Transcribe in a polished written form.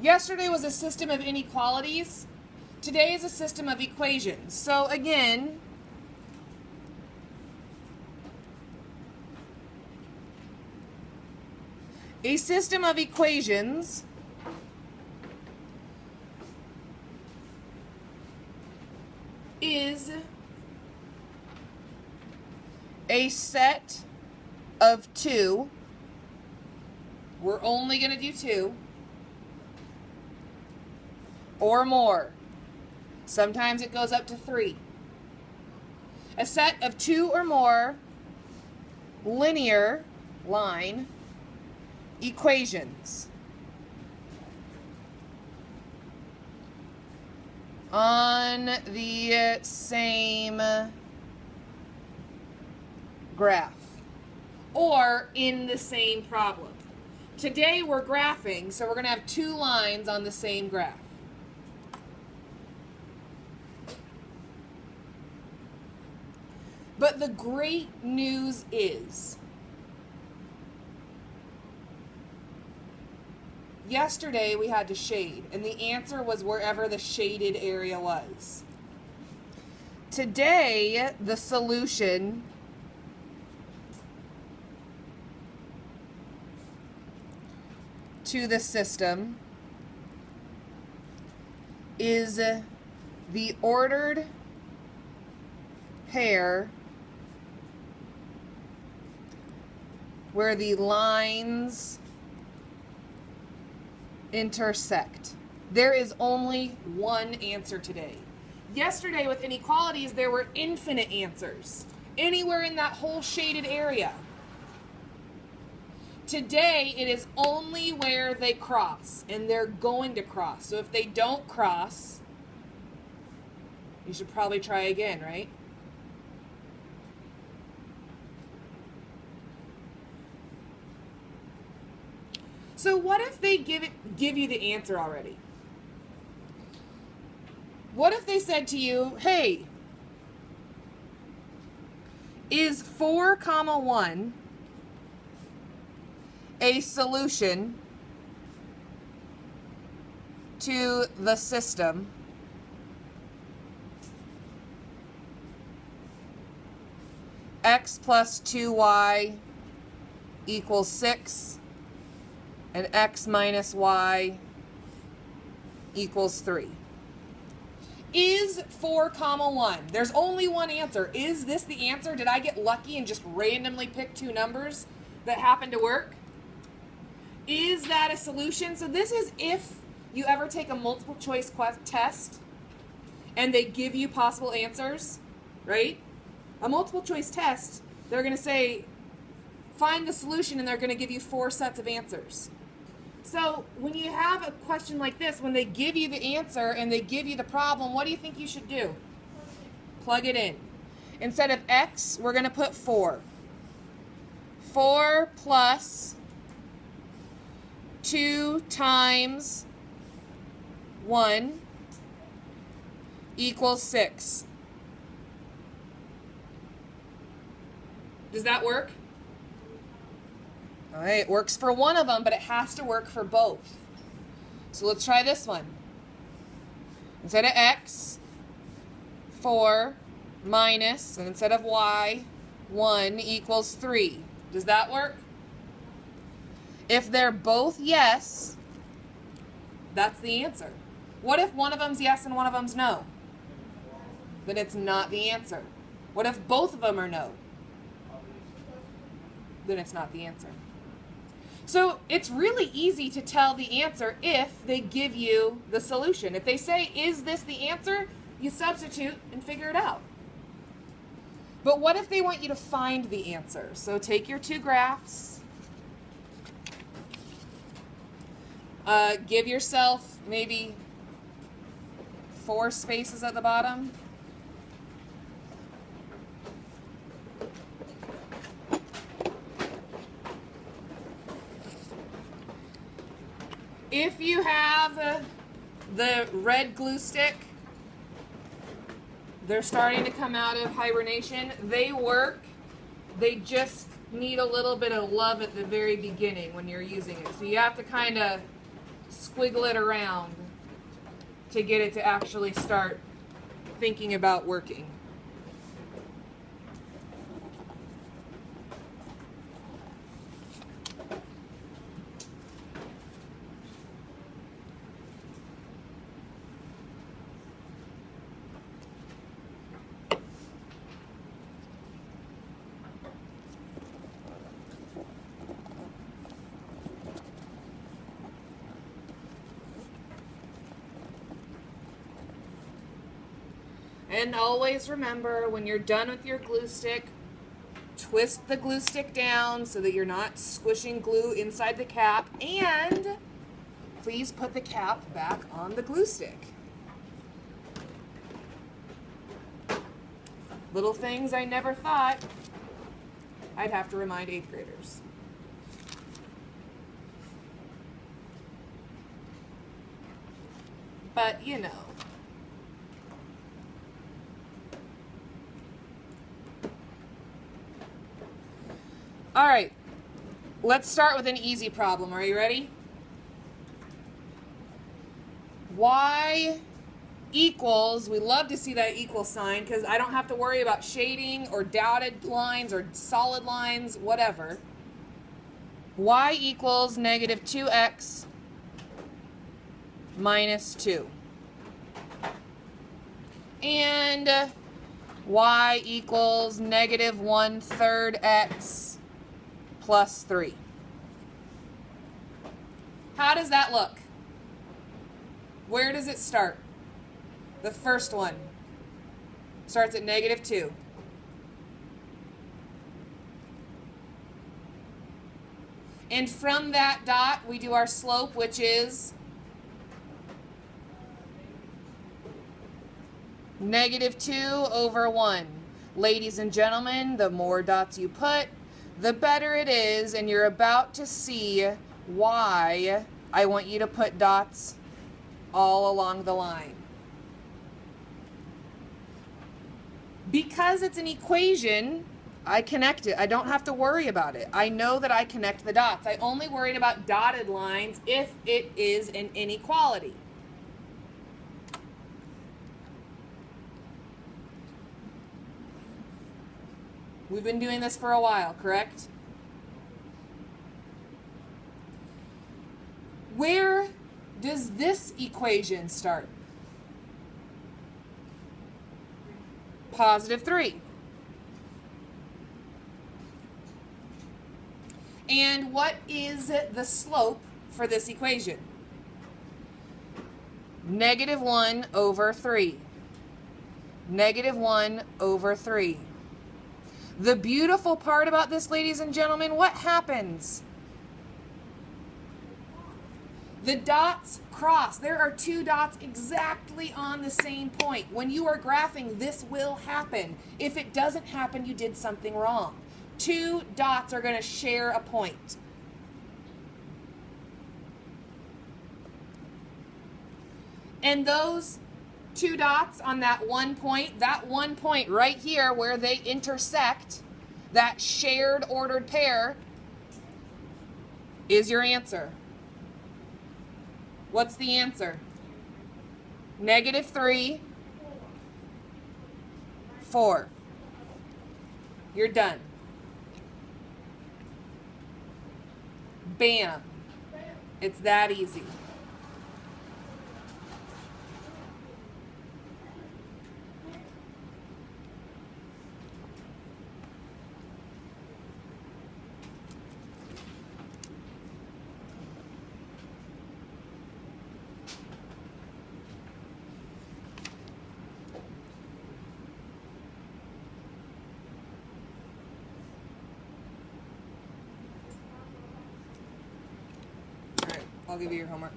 Yesterday was a system of inequalities. Today is a system of equations. So again, a system of equations is a set of two. We're only going to do two or more. Sometimes it goes up to three. A set of two or more linear line equations on the same graph or in the same problem. Today we're graphing, so we're going to have two lines on the same graph. But the great news is, yesterday we had to shade, and the answer was wherever the shaded area was. Today, the solution to the system is the ordered pair where the lines intersect. There is only one answer today. Yesterday with inequalities, there were infinite answers anywhere in that whole shaded area. Today, it is only where they cross, and they're going to cross. So if they don't cross, you should probably try again, right? So what if they give you the answer already? What if they said to you, hey, is 4, 1 a solution to the system x plus 2y equals 6 and x minus y equals 3. Is 4, 1? There's only one answer. Is this the answer? Did I get lucky and just randomly pick two numbers that happen to work? Is that a solution? So this is if you ever take a multiple choice test and they give you possible answers, right? A multiple choice test, they're going to say, find the solution, and they're going to give you 4 sets of answers. So when you have a question like this, when they give you the answer and they give you the problem, what do you think you should do? Plug it in. Instead of x, we're going to put 4. 4 plus 2 times 1 equals 6. Does that work? All right, it works for one of them, but it has to work for both. So let's try this one. Instead of x, 4 minus, and instead of y, 1 equals 3. Does that work? If they're both yes, that's the answer. What if one of them's yes and one of them's no? Then it's not the answer. What if both of them are no? Then it's not the answer. So it's really easy to tell the answer if they give you the solution. If they say, is this the answer? You substitute and figure it out. But what if they want you to find the answer? So take your two graphs. Give yourself maybe 4 spaces at the bottom. If you have the red glue stick, they're starting to come out of hibernation. They work. They just need a little bit of love at the very beginning when you're using it. So you have to kind of squiggle it around to get it to actually start thinking about working. And always remember, when you're done with your glue stick, twist the glue stick down so that you're not squishing glue inside the cap, and please put the cap back on the glue stick. Little things I never thought I'd have to remind 8th graders. But, you know. All right, let's start with an easy problem. Are you ready? Y equals, we love to see that equal sign because I don't have to worry about shading or dotted lines or solid lines, whatever. Y equals negative 2x minus 2. And y equals negative 1/3 x plus 3. How does that look? Where does it start? The first one starts at negative 2. And from that dot, we do our slope, which is negative 2 over 1. Ladies and gentlemen, the more dots you put, the better it is, and you're about to see why I want you to put dots all along the line. Because it's an equation, I connect it. I don't have to worry about it. I know that I connect the dots. I only worried about dotted lines if it is an inequality. We've been doing this for a while, correct? Where does this equation start? Positive 3. And what is the slope for this equation? Negative 1 over 3. Negative 1 over 3. The beautiful part about this, ladies and gentlemen, what happens? The dots cross. There are two dots exactly on the same point. When you are graphing, this will happen. If it doesn't happen, you did something wrong. Two dots are going to share a point. And those two dots on that one point right here where they intersect, that shared ordered pair, is your answer. What's the answer? Negative 3, 4. You're done. Bam. It's that easy. I'll give you your homework.